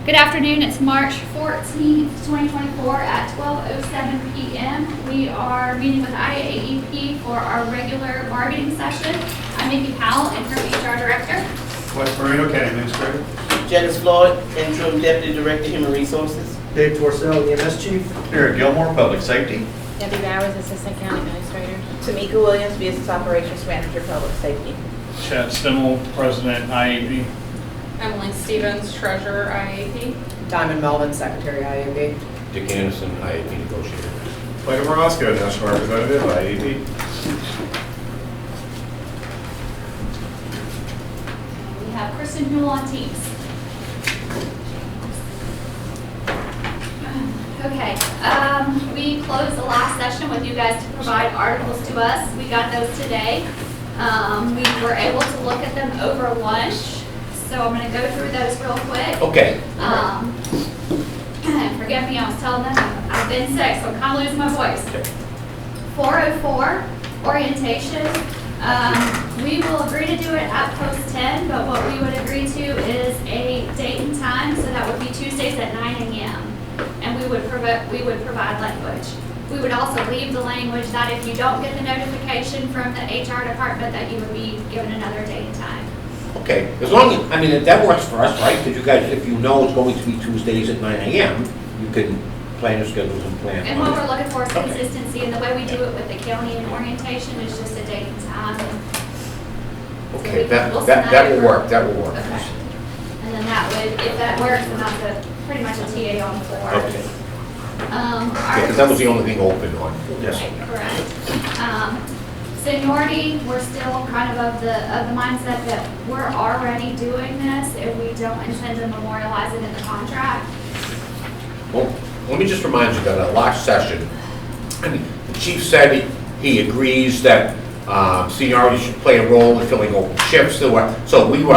Good afternoon, it's March 14th, 2024 at 12:07 p.m. We are meeting with IAEP for our regular bargaining session. I'm Nikki Powell, Interim HR Director. West Marino County Administrator. Janice Floyd, Interim Deputy Director, Human Resources. Dave Torcell, EMS Chief. Eric Gilmore, Public Safety. Debbie Bowers, Assistant County Administrator. Tamika Williams, Business Operations Manager, Public Safety. Chad Stimmel, President, IAP. Emily Stevens, Treasurer, IAP. Diamond Melvin, Secretary, IAB. Dick Anderson, IAP Negotiator. Michael Morosco, National Representative, IAP. We have Kristen Newell on Teams. Okay, we closed the last session with you guys to provide articles to us. We got those today. We were able to look at them over lunch, so I'm going to go through those real quick. Okay. Forgive me, I was telling them I've been sick, so I'm kind of losing my voice. 404, orientation. We will agree to do it at post 10, but what we would agree to is a date and time, so that would be Tuesdays at 9 a.m. And we would provide language. We would also leave the language that if you don't get the notification from the HR department, that you would be given another date and time. Okay, as long as, I mean, that works for us, right? Because you guys, if you know it's going to be Tuesdays at 9 a.m., you can plan your schedules and plan. And what we're looking for is Okay. consistency, and the way we do it with the county and orientation is just a date and time. Okay, We'll send that will over. work, that will work. Okay. And then that would, if that works, then that's pretty much a TA on the floor. Okay, because that was the only thing open on. Yes. Right, correct. Seniority, we're still kind of the mindset that we're already doing this, and we don't intend to memorialize it in the contract. Well, let me just remind you that at last session, I mean, the chief said he agrees that seniority should play a role in filling open shifts. So you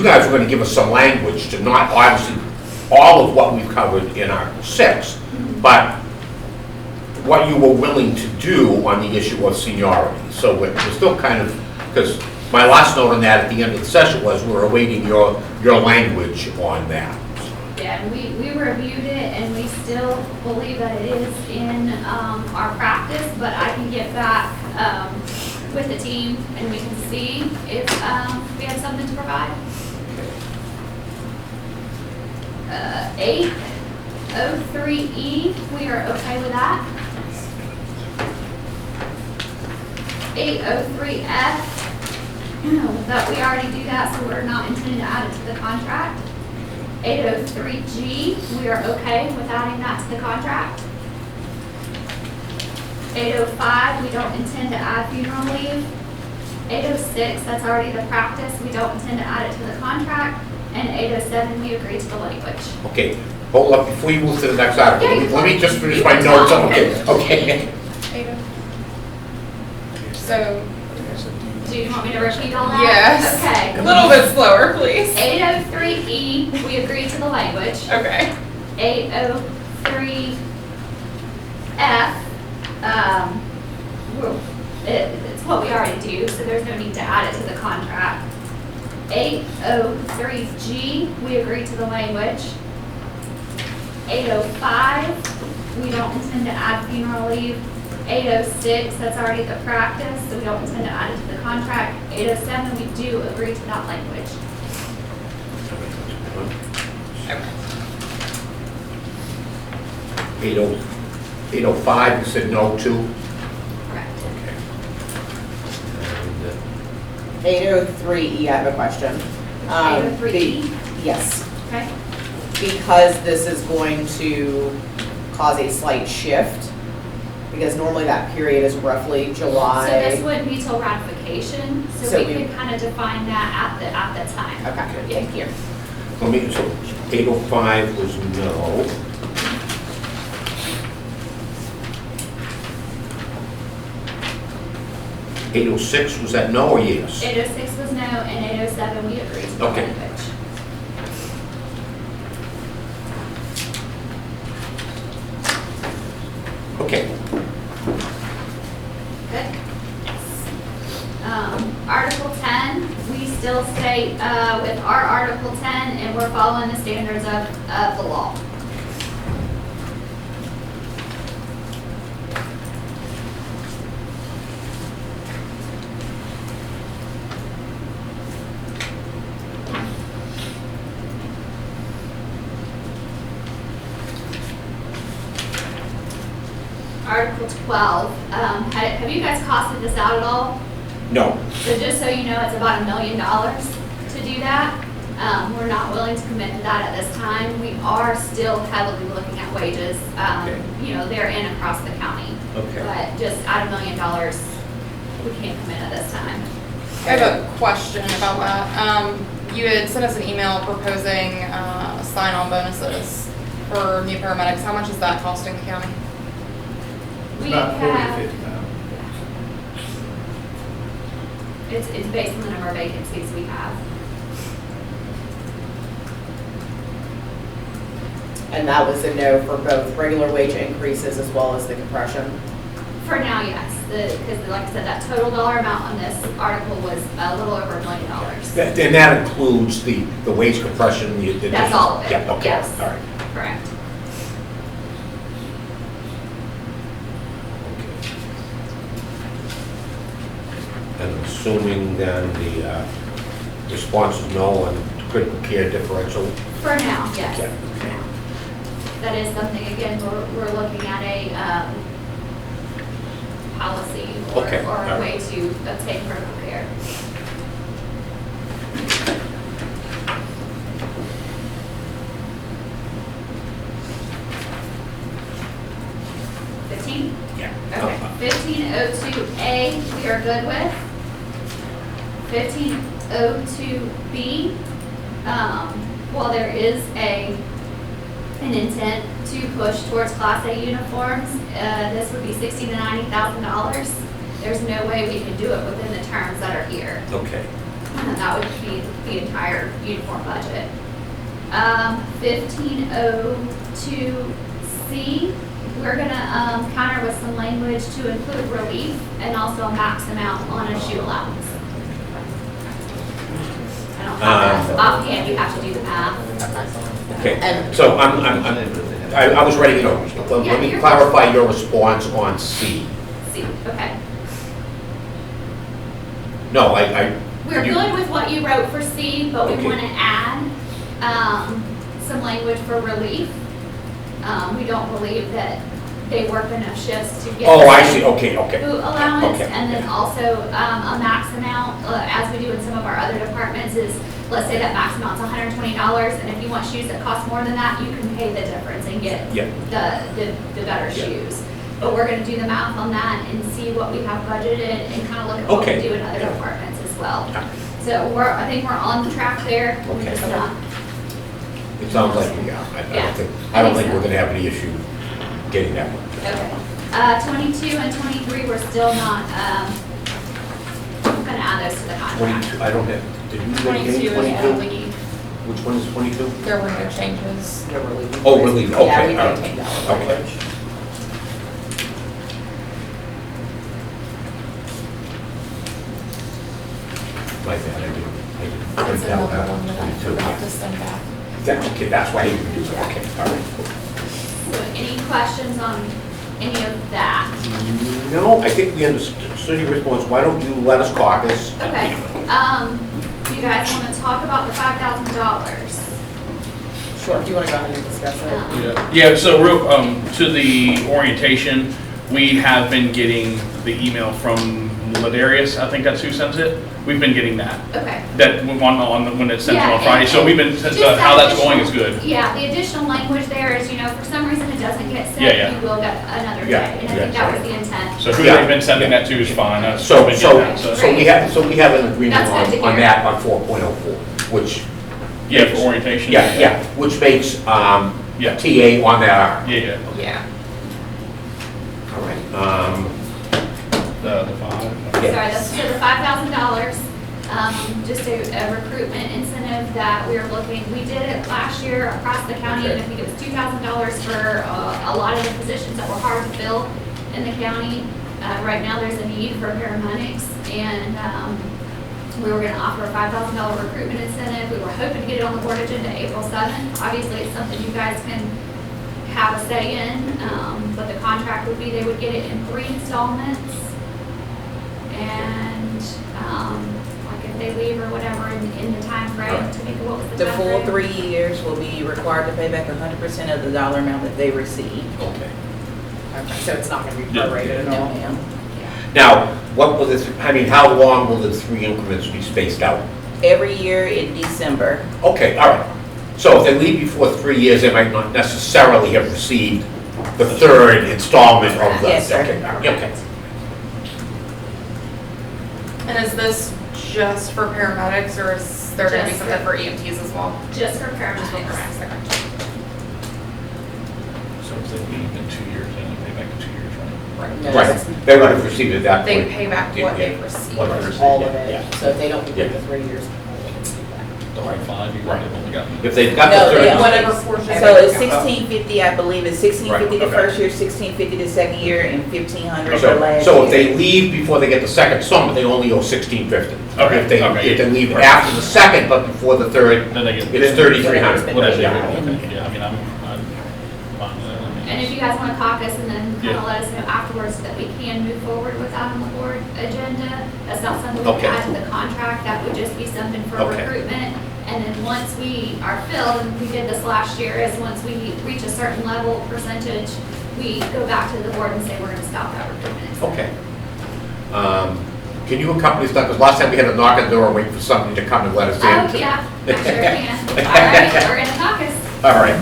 guys were going to give us some language to not obviously all of what we've covered in our 6, but what you were willing to do on the issue of seniority. So we're still kind of, because my last note on that at the end of the session was we're awaiting your language on that. Yeah, and we reviewed it, and we still believe that it is in our practice, but I can get back with the team, and we can see if we have something to provide. 803E, we are okay with that. 803F, that we already do that, so we're not intending to add it to the contract. 803G, we are okay with adding that to the contract. 805, we don't intend to add funeral leave. 806, that's already the practice, we don't intend to add it to the contract. And 807, we agree to the language. Okay, hold up, before you move to the next article, Yeah, let me just finish my notes. Okay. So, Do you want me to repeat all that? yes. Okay. A little bit slower, please. 803E, we agree to the language. Okay. 803F, it's what we already do, so there's no need to add it to the contract. 803G, we agree to the language. 805, we don't intend to add funeral leave. 806, that's already the practice, so we don't intend to add it to the contract. 807, we do agree to that language. 805, you said no to? Correct. Okay. 803E, I have a question. 803E? Yes, Okay. because this is going to cause a slight shift, because normally that period is roughly So this July. wouldn't be till ratification, so So we we- could kind of define that at the time. Okay, thank you. Let me, so 805 was no. .806, was that no or yes? 806 was no, and 807, we agreed to the Okay. language. Okay. Good. Article 10, we still stay with our Article 10, and we're following the standards of the law. Article 12, have you guys costed this out at all? No. So just so you know, it's about $1 million to do that. We're not willing to commit to that at this time. We are still heavily looking at wages, you know, they're in across the county. Okay. But just at $1 million, we can't commit at this time. I have a question about that. You had sent us an email proposing sign-on bonuses for new paramedics. How much is that costing the county? We About 40 to have, 50,000. it's based on the number of vacancies we have. And that was a no for both regular wage increases as well as the compression. For now, yes, because like I said, that total dollar amount on this article was a little over $1 million. And that includes the wage compression? That's all of it, Yeah, okay, yes. all right. Correct. And I'm assuming then the response is no on critical care differential? For now, yes. Yeah. For now. That is something, again, we're looking at a policy or Okay, or all a right. way to obtain critical care. Yeah. Okay, 1502A, we are good with. 1502B, while there is an intent to push towards Class A uniforms, this would be $60,000 to $90,000. There's no way we can do it within the terms that are here. Okay. And that would be the entire uniform budget. 1502C, we're gonna counter with some language to include relief and also a max amount on a shoe allowance. I don't have that offhand, you have to do the math. Okay, And- so I was ready to go. Let Yeah, me you're- clarify your response on C. See, okay. No, We're you- good with what you wrote for C, but we Okay. wanna add, some language for relief. We don't believe that they work enough shifts to get. Oh, I the see, okay. Boot allowance, Okay, and then also, a max amount, as we do in some of our other departments, is, let's say that max amount's $120, and if you want shoes that cost more than that, you can pay the difference and get Yeah. the better Yeah. shoes. But we're gonna do the math on that and see what we have budgeted and kind of look at what we Okay. do in other Yeah. departments as well. Yeah. So I think we're on the track there. We're Okay. just not. It sounds like we are. I don't think we're gonna have any issue getting that one. Okay. 22 and 23, we're still not, gonna add those to the contract. 22, I don't have, did you make 22 any is 22? leave. Which one is 22? There were no changes. No relief. Oh, relief, Yeah, okay, we all right. maintained that Okay. language. My bad, I didn't That's print out another one that I 22. forgot to send back. Okay, that's why you can do that, okay, all right. So any questions on any of that? No, I think we understood your response. Why don't you let us caucus? Okay, do you guys wanna talk about the $5,000? Sure, do you want to go ahead and discuss it? Yeah, so real, to the orientation, we have been getting the email from Ladarius, I think that's who sends it. We've been getting that, Okay. when it's sent Yeah, on Friday, so we've been, Just how that that's going is additional- good. Yeah, the additional language there is, for some reason it doesn't get Yeah, sent, yeah. you will get another Yeah, day, and I yeah, think that was the intent. So who Yeah. they've been sending that to is fine, that's, So, we've been so, getting that, so we have an agreement That's good to on hear. that on 4.04, which, Yeah, for orientation. yeah, which makes, Yeah. TA on that arm. Yeah, Yeah. All right, the five. Yeah. Sorry, so the $5,000, just a recruitment incentive that we did it last year across the county, and I think it was $2,000 for a lot of the positions that were hard to fill in the county. Right now, there's a need for paramedics, and We were gonna offer a $5,000 recruitment incentive. We were hoping to get it on the board agenda April 7th. Obviously, it's something you guys can have a say in, but the contract would be they would get it in 3 installments. And, like if they leave or whatever in the time frame, Tamika, what was the The time full frame? 3 years will be required to pay back 100% of the dollar amount that they receive. Okay. So it's not gonna be Yeah. prorated at No, all? ma'am. Now, what will this, I mean, how long will the 3 increments be spaced out? Every year in December. Okay, all right. So if they leave before 3 years, they might not necessarily have received the 3rd installment of the. Yes, sir. Okay, okay. And is this just for paramedics, or is there gonna be Just something for- for EMTs as well? Just for Just for paramedics. paramedics, okay. So if they leave in 2 years, then they pay back in 2 years, right? No, Right, it's they would have received it at that They point. pay back Yeah, what yeah. they've received. What they've received, all of yeah, it, yeah. so if they don't complete Yeah. the 3 years. they won't get it back. The whole 5 years, they've only got. If they've got No, the they 3rd. Whatever portion. So it's 1650, I believe, it's 1650 the Right, okay. first year, 1650 the second year, and 1500 the So, last so if they year. leave before they get the 2nd installment, they only owe 1650. Okay, If they, okay, if they leave right. after the 2nd but before the 3rd, Then they get. it's 3300. Whatever, Yeah. okay, yeah, I mean, I'm fine with that. I mean, And if you guys want to caucus and then kind Yeah. of let us know afterwards that we can move forward with that on the board agenda, that's not something we Okay. can add to the contract, that would just be something for Okay. recruitment. And then once we are filled, and we did this last year, is once we reach a certain level percentage, we go back to the board and say we're going to stop that recruitment. Okay. Can you accompany us, because last time we had to knock on the door and wait for somebody to come and let us in. Oh, yeah, I sure can. All right, we're in the caucus. All right.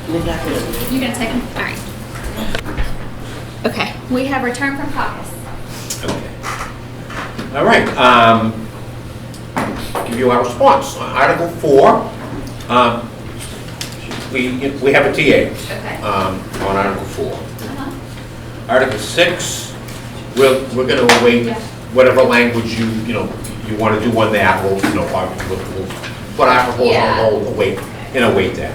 You gonna take them? All right. Okay, we have returned from caucus. Okay. All right, give you our response. Article 4, we have a TA Okay. on Article 4. Uh-huh. Article 6, we're going to await Yeah. whatever language you want to do on that. We'll put our proposal on Yeah. hold, await that.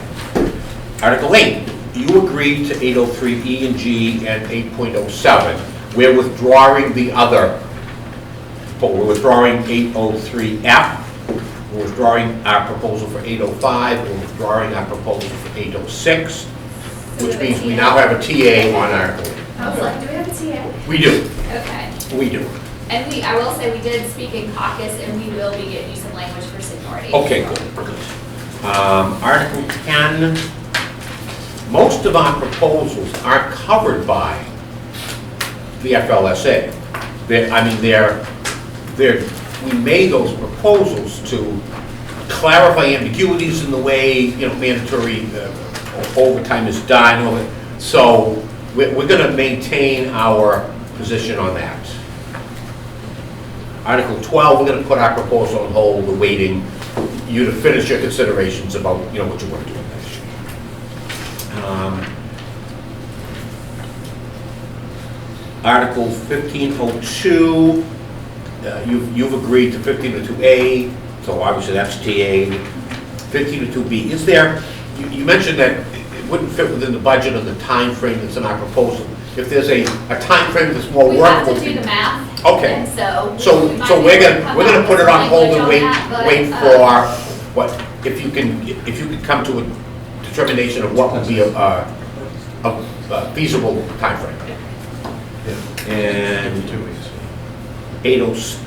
Article 8, you agreed to 803E and G and 8.07. We're withdrawing the other, but we're withdrawing 803F. We're withdrawing our proposal for 805. We're withdrawing our proposal for 806, which So means we the now have a TA on Article 8. I was like, do we have a TA? We do, Okay. we do. And I will say, we did speak in caucus, and we will be getting you some language for seniority. Okay, good. Article 10, most of our proposals aren't covered by the FLSA. We made those proposals to clarify ambiguities in the way, mandatory overtime is done. So we're going to maintain our position on that. Article 12, we're going to put our proposal on hold, we're waiting you to finish your considerations about, what you want to do on that issue. Article 1502, you've agreed to 1502A, so obviously that's TA. 1502B, is there, you mentioned that it wouldn't fit within the budget or the time frame that's in our proposal. If there's a time frame that's more We have workable. to do the math. Okay. And so. So we might we're be able to gonna, come we're up gonna with put it some on hold and language wait, on that, but, wait for, what, if you could come to a determination of what would be a feasible timeframe. And 80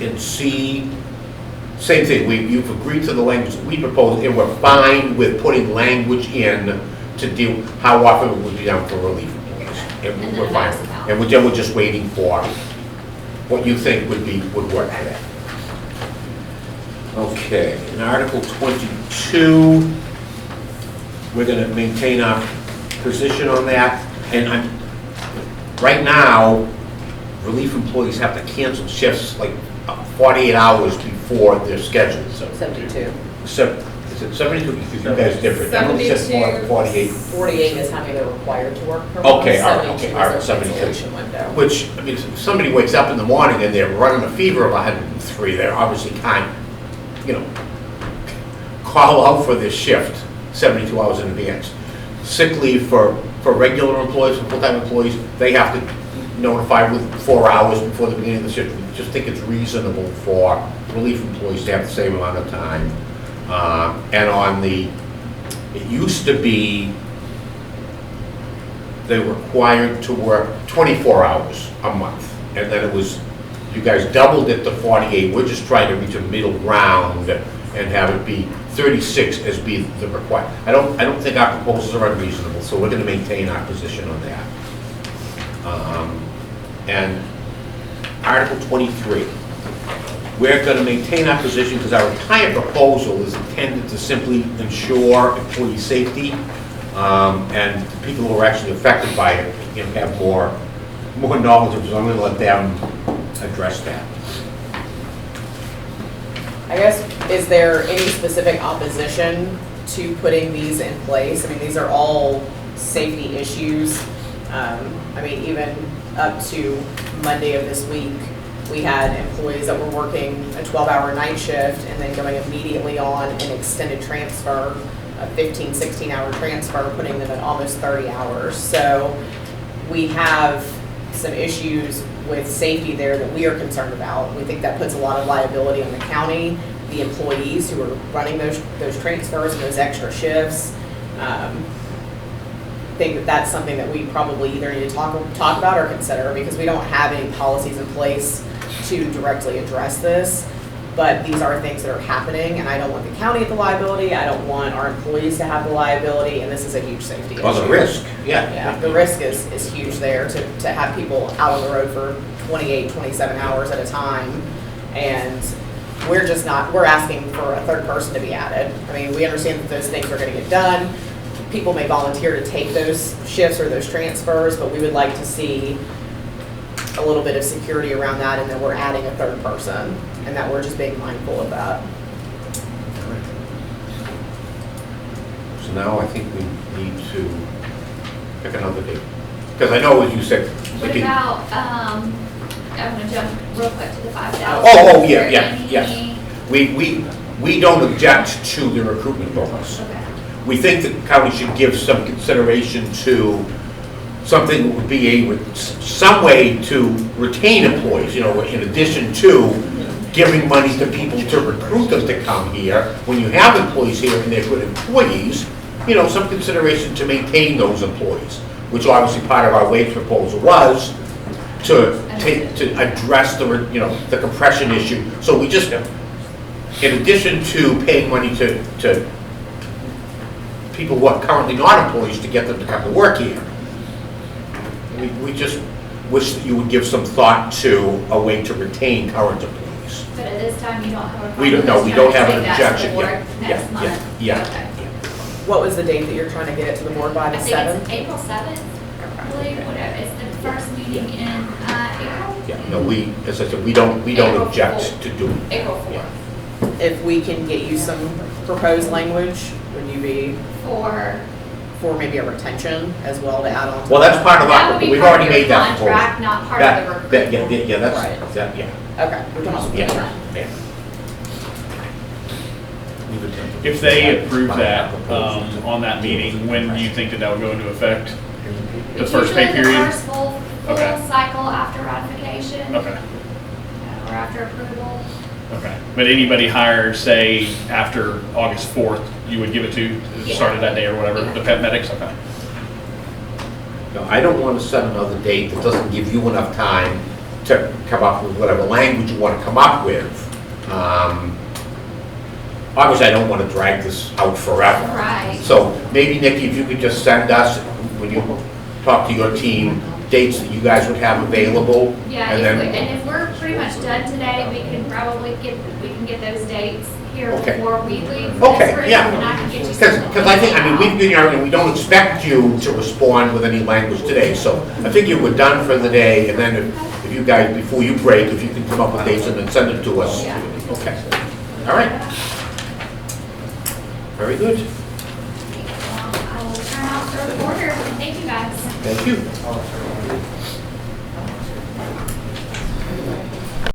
and C, same thing, you've agreed to the language that we proposed, and we're fine with putting language in to deal, how often it would be done for relief employees. And then we're the fine, max amount. and we're just waiting for what you think would work for that. Okay, in Article 22, we're gonna maintain our position on that, and right now, relief employees have to cancel shifts like 48 hours before they're scheduled, so. 72. So, is it 72? You guys different. Everyone says 72. 48, 48 is how many they're required to work per month. Okay, all right, 72 okay, all right, is their 72. cancellation window. which, if somebody wakes up in the morning and they're running a fever of 103, they're obviously can't, call out for this shift 72 hours in advance. Sick leave for regular employees, for full-time employees, they have to notified with 4 hours before the beginning of the shift. We just think it's reasonable for relief employees to have the same amount of time. And on the, it used to be they were required to work 24 hours a month. And then it was, you guys doubled it to 48. We're just trying to reach a middle ground and have it be 36 as be the required. I don't think our proposals are unreasonable, so we're gonna maintain our position on that. And Article 23, we're gonna maintain our position because our entire proposal is intended to simply ensure employee safety, and the people who are actually affected by it, you know, have more knowledge of it, so I'm gonna let them address that. I guess, is there any specific opposition to putting these in place? I mean, these are all safety issues. I mean, even up to Monday of this week, we had employees that were working a 12-hour night shift and then going immediately on an extended transfer, a 15, 16-hour transfer, putting them at almost 30 hours. So we have some issues with safety there that we are concerned about. We think that puts a lot of liability on the county, the employees who are running those transfers and those extra shifts. Think that that's something that we probably either need to talk about or consider, because we don't have any policies in place to directly address this. But these are things that are happening, and I don't want the county at the liability, I don't want our employees to have the liability, and this is a huge safety issue. Well, the risk, Yeah, the risk is huge there to have people out on the road for 28, 27 hours at a time. And we're just not, we're asking for a third person to be added. I mean, we understand that those things are gonna get done. People may volunteer to take those shifts or those transfers, but we would like to see a little bit of security around that, and that we're adding a third person, and that we're just being mindful of that. So now I think we need to pick another date. Because I know, as you said, we What can- about, I'm gonna jump real quick to the 5,000. Oh, Is yeah, there yeah, any- yes. We don't object to the recruitment bonus. Okay. We think the county should give some consideration to something that would be some way to retain employees, you know, in addition to giving money to people to recruit them to come here. When you have employees here and they're good employees, you know, some consideration to maintain those employees, which obviously part of our wage proposal was to address the, you know, the compression issue. So we just, in addition to paying money to people who are currently not employees to get them to come to work here, we just wish that you would give some thought to a way to retain current employees. But at this time, you don't have a problem? We don't, no, with we trying don't to have take an that to the objection board yet. Next month? Yeah. Okay. What was the date that you're trying to get it to the board by, I the think 7th? it's April 7th, I believe, whatever, it's the first meeting in April? Yeah, no, we, as I said, we don't April object 4th. to doing it. April 4th. Yeah. If we can get you some proposed language, would you be For, for maybe a retention as well to add on? to Well, that's part of that our, would be we've part already of your made that proposal. contract, not part of the recruitment. Yeah, that's, Right. that, yeah, Okay, we're talking about. yeah, yeah. If they approve that on that meeting, when do you think that would go into effect? The It's first pay usually period? the first full Okay. cycle after ratification. Okay, Or after approval. okay. But anybody hired, say, after August 4th, you would give it to, started that day or whatever, the pet medics? Okay. No, I don't want to set another date that doesn't give you enough time to come up with whatever language you want to come up with. Obviously, I don't want to drag this out forever. Right. So maybe, Nikki, if you could just send us, when you talk to your team, dates that you guys would have available. Yeah, and then- and if we're pretty much done today, we can probably get those dates here Okay. before we leave. Okay, this room, yeah. And I can get you something. Because I think, I mean, we've been here, and we don't expect you to respond with any language today, so I figure we're done for the day, and then if you guys, before you break, if you can come up with dates and then send them to us. Yeah. Okay, all right. Very good, I will turn off the recorder. Thank you, guys. thank you.